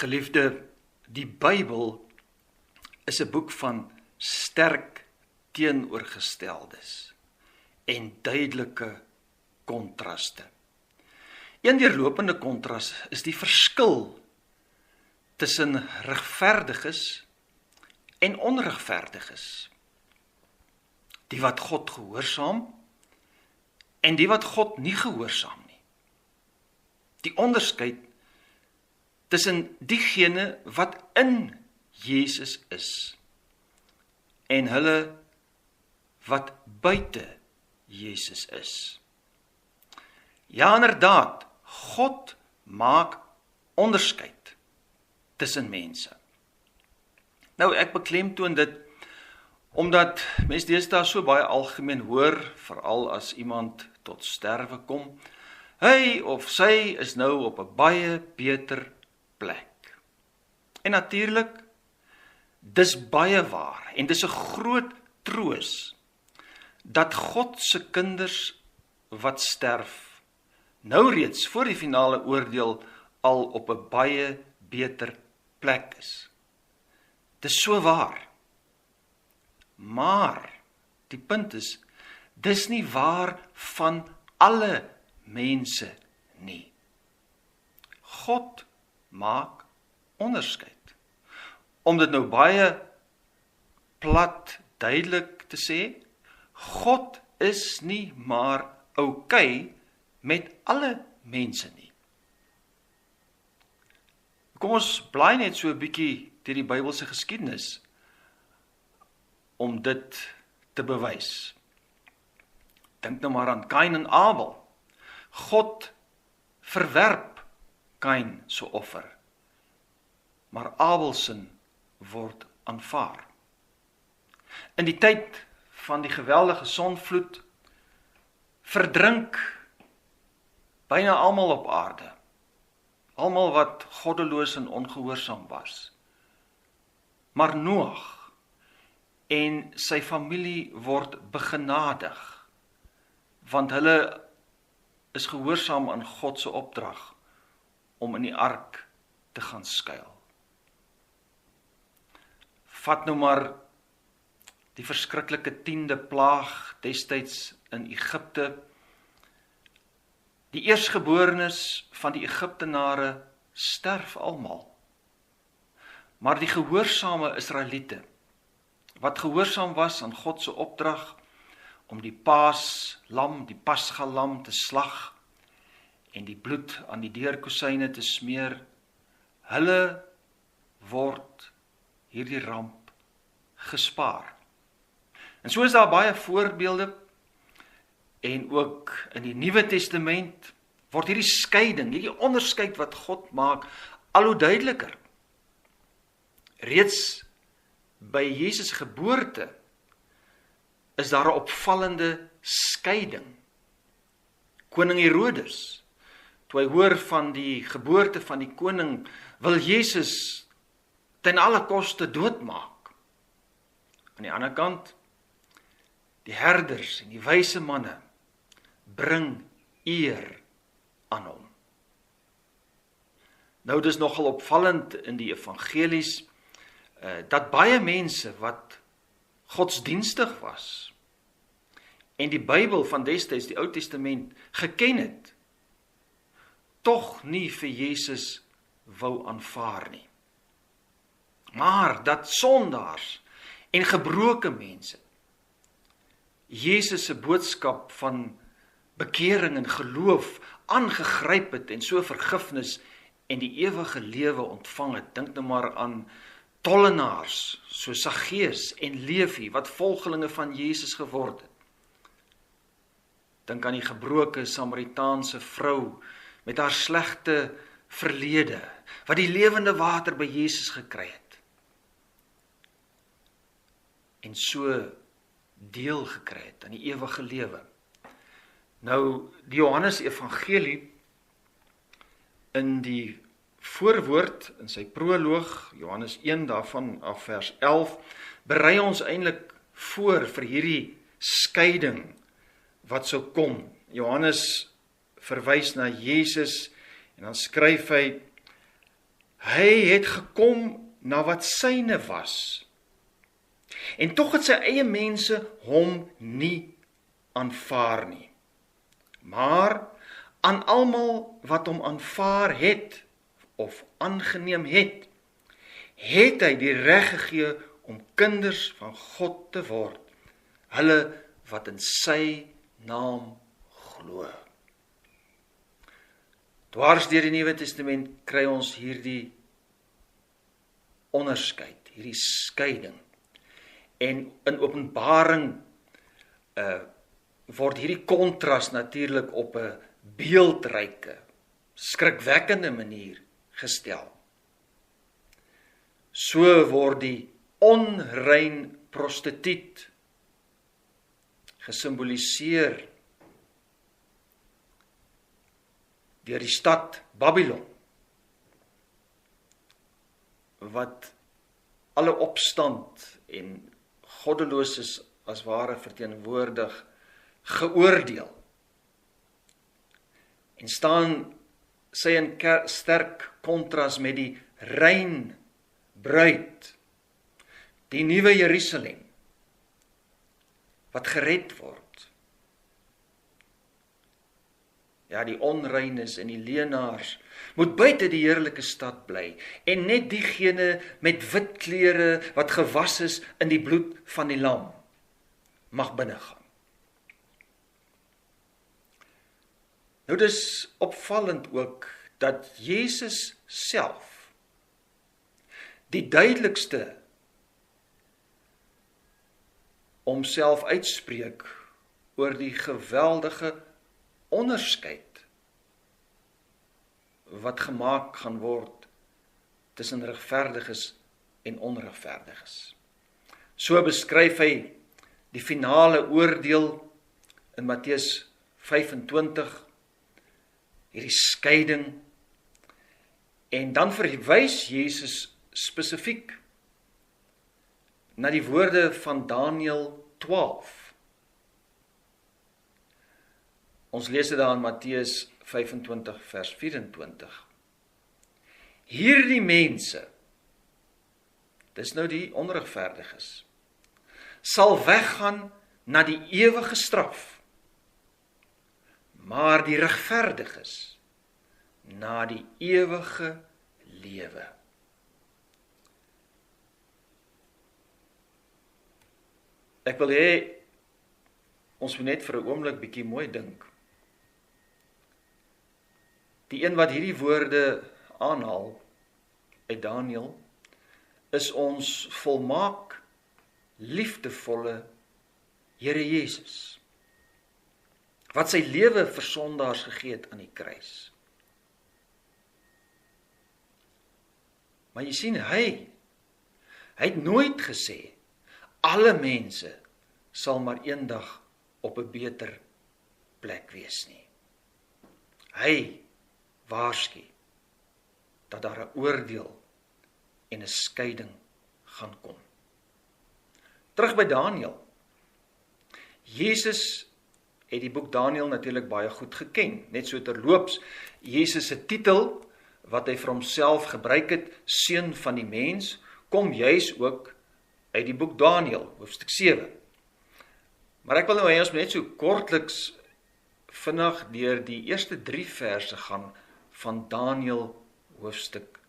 Geliefde, die Bybel is 'n boek van sterk teenoorgesteldes en duidelike kontraste. Een deurlopende kontras is die verskil tussen regverdiges en onregverdiges. Die wat God gehoorsaam en die wat God nie gehoorsaam nie. Die onderskeid tussen diegene wat in Jesus is en hulle wat buite Jesus is. Ja, inderdaad, God maak onderskeid tussen mense. Nou, ek beklemtoon dit omdat mense deesdae so baie algemeen hoor, veral as iemand tot sterwe kom, hy of sy is nou op 'n baie beter plek. En natuurlik, dis baie waar en dis 'n groot troos dat God se kinders wat sterf nou reeds voor die finale oordeel al op 'n baie beter plek is. Dis so waar. Maar die punt is, dis nie waar van alle mense nie. God maak onderskeid. Om dit nou baie plat duidelik te sê, God is nie maar okay met alle mense nie. Kom ons blaai net so 'n bietjie deur die Bybelse geskiedenis om dit te bewys. Dink nou maar aan Kain en Abel. God verwerp Kain se offer, maar Abel se word aanvaar. In die tyd van die geweldige sonvloed verdrink byna almal op aarde, almal wat goddeloos en ongehoorsaam was. Maar Noag en sy familie word begenadig, want hulle is gehoorsaam aan God se opdrag om in die ark te gaan skuil. Vat nou maar die verskriklike 10de plaag destyds in Egipte. Die eersgeborenes van die Egiptenare sterf almal. Maar die gehoorsame Israeliete, wat gehoorsaam was aan God se opdrag om die paaslam, die pasgalam te slag en die bloed aan die deurkosyne te smeer, hulle word hierdie ramp gespaar. En so is daar baie voorbeelde, en ook in die Nuwe Testament word hierdie skeiding, hierdie onderskeid wat God maak, al hoe duideliker. Reeds by Jesus geboorte is daar 'n opvallende skeiding. Koning Herodes, toe hy hoor van die geboorte van die koning, wil Jesus ten alle koste doodmaak. Aan die ander kant, die herders en die wyse manne bring eer aan hom. Nou, dis nogal opvallend in die evangelies, dat baie mense wat godsdienstig was en die Bybel van destyds, die Ou Testament, geken het, tog nie vir Jesus wou aanvaar nie. Maar dat sondaars en gebroke mense Jesus se boodskap van bekering en geloof aangegryp het en so vergifnis en die ewige lewe ontvang het. Dink nou maar aan tollenaars so Saggeus en Levi wat volgelinge van Jesus geword het. Dink aan die gebroke Samaritaanse vrou met haar slegte verlede wat die lewende water by Jesus gekry het en so deel gekry het aan die ewige lewe. Nou, die Johannes Evangelie in die voorwoord, in sy proloog, Johannes 1 daarvan af vers 11, berei ons eintlik voor vir hierdie skeiding wat sou kom. Johannes verwys na Jesus en dan skryf hy, Hy het gekom na wat syne was. En tog het sy eie mense hom nie aanvaar nie. Maar aan almal wat hom aanvaar het, of aangeneem het, het hy die reg gegee om kinders van God te word, hulle wat in sy naam glo. Dwars deur die Nuwe Testament kry ons hierdie onderskeid, hierdie skeiding. En in Openbaring word hierdie kontras natuurlik op 'n beeldryke, skrikwekkende manier gestel. So word die onrein prostituut gesimboliseer deur die stad Babylon, wat alle opstand en goddeloses as ware verteenwoordig, geoordeel. En staan sy in sterk kontras met die rein bruid, die nuwe Jerusalem, wat gered word. Ja, die onreines en die leenaars moet buite die heerlike stad bly, en net diegene met wit klere wat gewas is in die bloed van die lam, mag binne gaan. Nou dis opvallend ook dat Jesus self die duidelikste homself uitspreek oor die geweldige onderskeid wat gemaak gaan word tussen regverdiges en onregverdiges. So beskryf hy die finale oordeel in Matteus 25, hierdie skeiding, en dan verwys Jesus spesifiek na die woorde van Daniël 12. Ons lees dit daar in Matteus 25 vers 24. Hierdie mense, dis nou die onregverdiges, sal weggaan na die ewige straf, maar die regverdiges na die ewige lewe. Ek wil hê ons moet net vir 'n oomblik bietjie mooi dink. Die een wat hierdie woorde aanhaal uit Daniël is ons volmaak liefdevolle Here Jesus, wat sy lewe vir sondaars gegee het aan die kruis. Maar jy sien, hy het nooit gesê alle mense sal maar eendag op 'n beter plek wees nie. Hy waarsku dat daar 'n oordeel en 'n skeiding gaan kom. Terug by Daniël. Jesus het die boek Daniël natuurlik baie goed geken. Net so terloops, Jesus se titel wat hy vir homself gebruik het, seun van die mens, kom juis ook uit die boek Daniël, hoofstuk 7. Maar ek wil nou hê ons net so kortliks vinnig deur die eerste 3 verse gaan van Daniël hoofstuk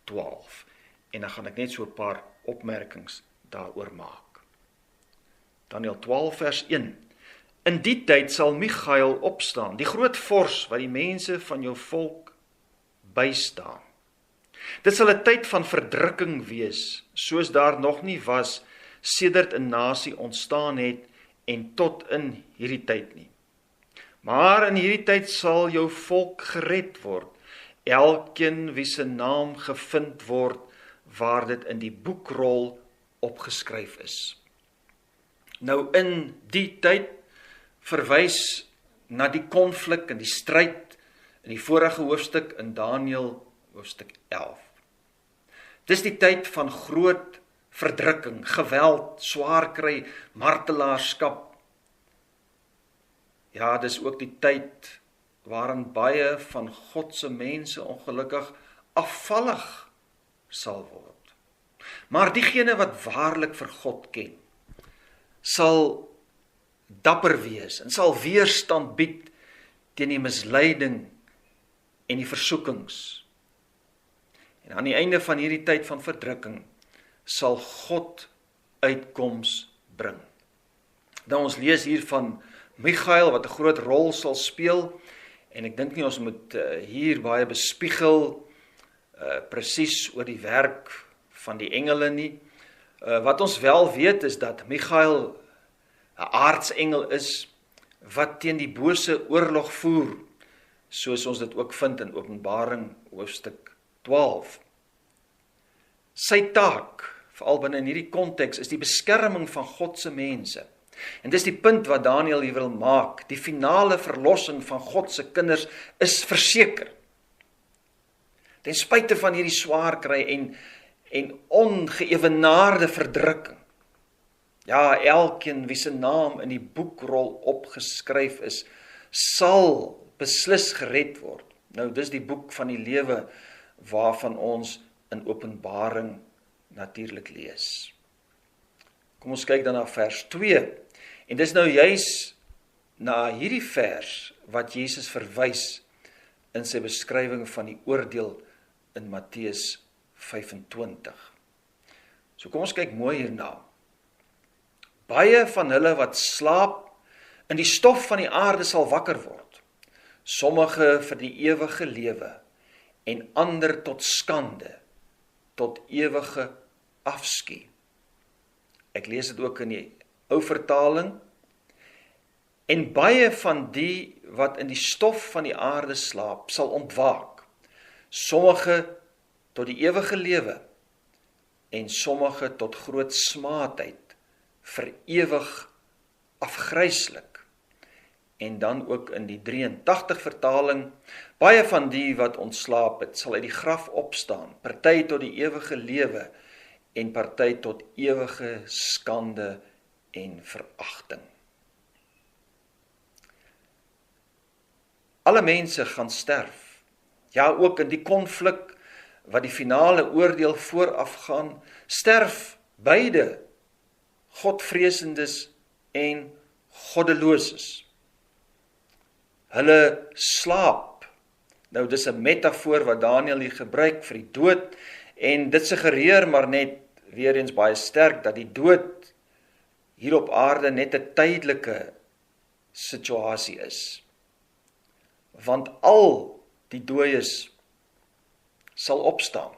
12. En dan gaan ek net so 'n paar opmerkings daaroor maak. Daniël 12 vers 1. In die tyd sal Michael opstaan, die groot vors wat die mense van jou volk bystaan. Dit sal 'n tyd van verdrukking wees, soos daar nog nie was sedert 'n nasie ontstaan het en tot in hierdie tyd nie. Maar in hierdie tyd sal jou volk gered word, elkeen wie se naam gevind word waar dit in die boekrol opgeskryf is. Nou in die tyd verwys na die konflik en die stryd in die vorige hoofstuk in Daniël hoofstuk 11. Dis die tyd van groot verdrukking, geweld, swaar kry, martelaarskap. Ja, dis ook die tyd waarin baie van God se mense ongelukkig afvallig sal word. Maar diegene wat waarlik vir God ken, sal dapper wees en sal weerstand bied teen die misleiding en die versoekings. En aan die einde van hierdie tyd van verdrukking sal God uitkoms bring. Nou ons lees hier van Michael wat 'n groot rol sal speel, en ek dink nie ons moet hier baie bespiegel presies oor die werk van die engele nie. Wat ons wel weet is dat Michael 'n aardsengel is wat teen die bose oorlog voer, soos ons dit ook vind in Openbaring hoofstuk 12. Sy taak, veral binne in hierdie konteks, is die beskerming van God se mense. En dis die punt wat Daniël hier wil maak. Die finale verlossing van God se kinders is verseker. Ten spyte van hierdie swaar kry en ongeëwenaarde verdrukking. Ja, elkeen wie se naam in die boekrol opgeskryf is, sal beslis gered word. Nou, dis die boek van die lewe waarvan ons in Openbaring natuurlik lees. Kom ons kyk dan na vers 2. En dis nou juis na hierdie vers wat Jesus verwys in sy beskrywing van die oordeel in Matteus 25. So kom ons kyk mooi hierna. Baie van hulle wat slaap in die stof van die aarde sal wakker word. Sommige vir die ewige lewe en ander tot skande, tot ewige afskuw. Ek lees dit ook in die ou vertaling. En baie van die wat in die stof van die aarde slaap, sal ontwaak. Sommige tot die ewige lewe en sommige tot groot smaadheid, vir ewig afgryslik. En dan ook in die 83 vertaling, baie van die wat ontslaap het, sal uit die graf opstaan, party tot die ewige lewe en party tot ewige skande en veragting. Alle mense gaan sterf. Ja, ook in die konflik wat die finale oordeel voorafgaan, sterf beide Godvreesendes en goddeloses. Hulle slaap. Nou, dis 'n metafoor wat Daniël hier gebruik vir die dood, en dit suggereer maar net weer eens baie sterk dat die dood hier op aarde net 'n tydelike situasie is. Want al die dooies sal opstaan.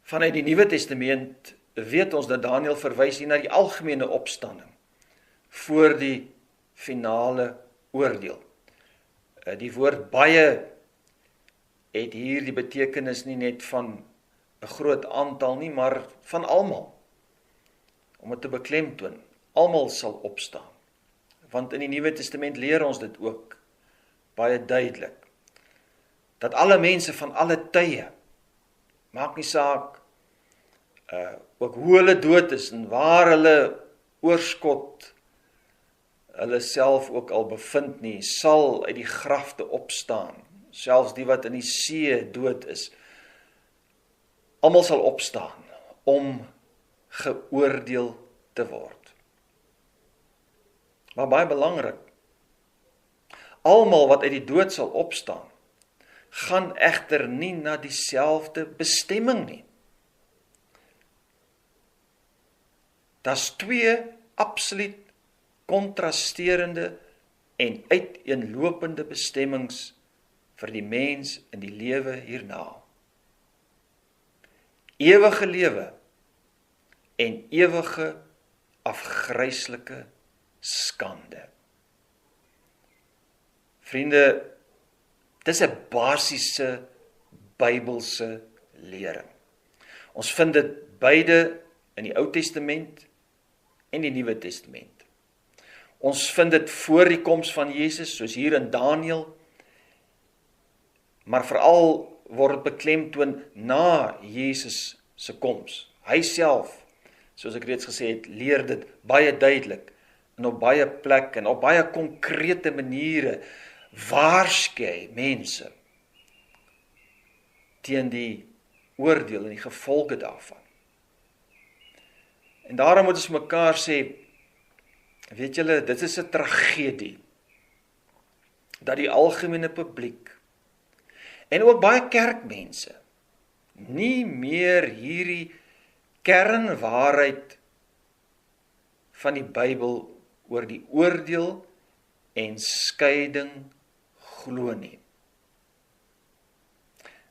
Vanuit die Nuwe Testament weet ons dat Daniël verwys hier na die algemene opstanding voor die finale oordeel. Die woord baie het hier die betekenis nie net van 'n groot aantal nie, maar van almal. Om dit te beklemtoon, almal sal opstaan. Want in die Nuwe Testament leer ons dit ook baie duidelik. Dat alle mense van alle tye, maak nie saak, ook hoe hulle dood is en waar hulle oorskot hulle self ook al bevind nie, sal uit die grafte opstaan, selfs die wat in die see dood is. Almal sal opstaan om geoordeel te word. Maar baie belangrik, almal wat uit die dood sal opstaan, gaan egter nie na dieselfde bestemming nie. Daar's twee absoluut kontrasterende en uiteenlopende bestemmings vir die mens in die lewe hierna. Ewige lewe en ewige afgryslike skande. Vriende, dis 'n basiese Bybelse lering. Ons vind dit beide in die Ou Testament en die Nuwe Testament. Ons vind dit voor die koms van Jesus, soos hier in Daniël, maar veral word dit beklemtoon na Jesus se koms. Hy self, soos ek reeds gesê het, leer dit baie duidelik en op baie plekke en op baie konkrete maniere waarsku mense teen die oordeel en die gevolge daarvan. En daarom moet ons mekaar sê, weet julle, dit is 'n tragedie, dat die algemene publiek, en ook baie kerkmense, nie meer hierdie kernwaarheid van die Bybel oor die oordeel en skeiding glo nie.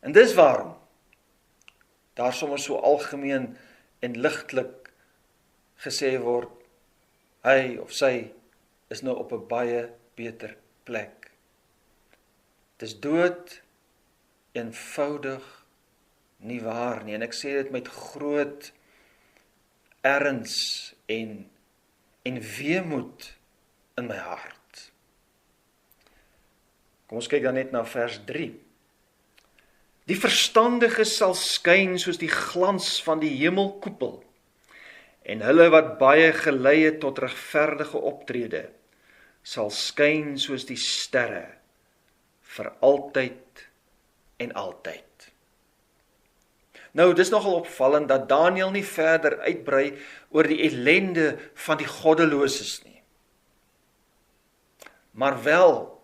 En dis waarom daar soms so algemeen en ligtelik gesê word, hy of sy is nou op 'n baie beter plek. Dis dood eenvoudig nie waar nie, en ek sê dit met groot erns en weemoed in my hart. Kom ons kyk dan net na vers 3. Die verstandiges sal skyn soos die glans van die hemelkoepel, en hulle wat baie gelei het tot regverdige optrede, sal skyn soos die sterre, vir altyd en altyd. Nou, dis nogal opvallend dat Daniël nie verder uitbrei oor die ellende van die goddeloses nie, maar wel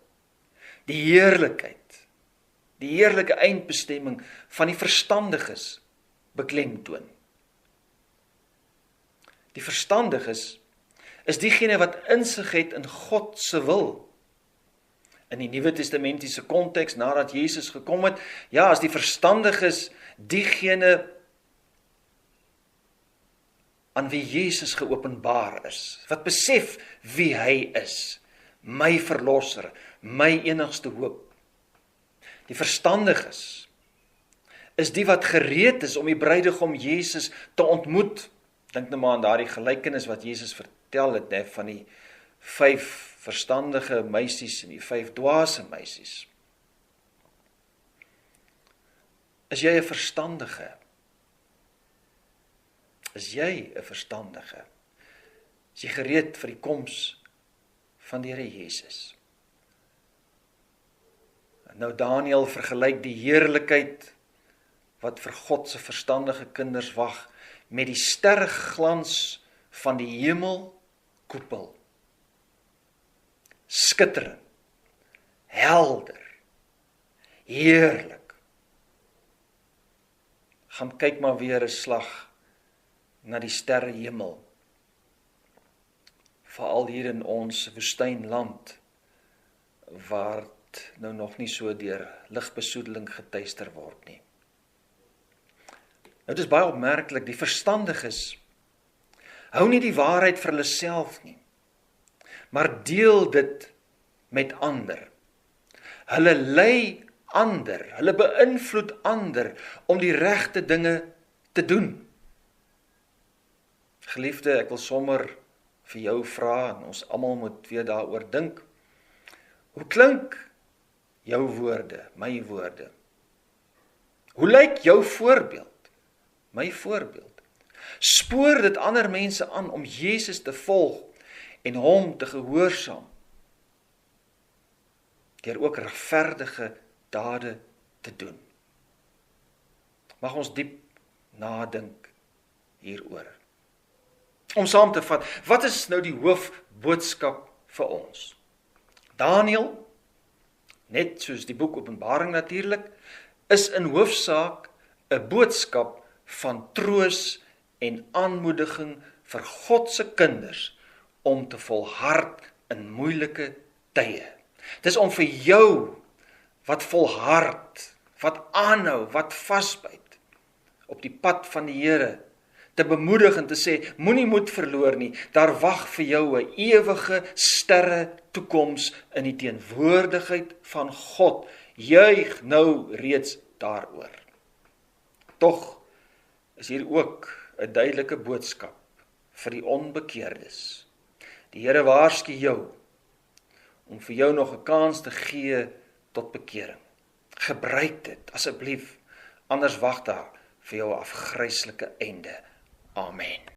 die heerlike eindbestemming van die verstandiges beklemtoon. Die verstandiges is diegene wat insig het in God se wil. In die Nuwe Testamentiese konteks, nadat Jesus gekom het, ja, as die verstandiges diegene aan wie Jesus geopenbaar is, wat besef wie hy is, my verlosser, my enigste hoop. Die verstandiges is die wat gereed is om die bruidegom Jesus te ontmoet. Dink nou maar aan daardie gelykenis wat Jesus vertel het, van die 5 verstandige meisies en die 5 dwaase meisies. Is jy 'n verstandige? Is jy 'n verstandige? Is jy gereed vir die koms van die Here Jesus? Nou Daniël vergelyk die heerlikheid wat vir God se verstandige kinders wag met die sterreglans van die hemelkoepel. Skitterend, helder, heerlik. Gaan kyk maar weer 'n slag na die sterrehemel. Veral hier in ons woestynland, waar nou nog nie so deur ligbesoedeling getuister word nie. Nou, dit is baie opmerklik, die verstandiges hou nie die waarheid vir hulle self nie, maar deel dit met ander. Hulle lei ander, hulle beïnvloed ander om die regte dinge te doen. Geliefde, ek wil sommer vir jou vra, en ons almal moet weer daaroor dink. Hoe klink jou woorde, my woorde? Hoe lyk jou voorbeeld? My voorbeeld. Spoor dit ander mense aan om Jesus te volg en hom te gehoorsaam, deur ook regverdige dade te doen. Mag ons diep nadink hieroor. Om saam te vat, wat is nou die hoofboodskap vir ons? Daniël, net soos die boek Openbaring natuurlik, is in hoofsaak 'n boodskap van troos en aanmoediging vir God se kinders om te volhard in moeilike tye. Dis om vir jou wat volhard, wat aanhou, wat vasbyt op die pad van die Here, te bemoedig en te sê, moenie moed verloor nie, daar wag vir jou 'n ewige sterre toekoms in die teenwoordigheid van God. Juig nou reeds daaroor. Tog is hier ook 'n duidelike boodskap vir die onbekeerdes. Die Here waarsku jou om vir jou nog 'n kans te gee tot bekering. Gebruik dit asseblief, anders wag daar vir jou 'n afgryslike einde. Amen.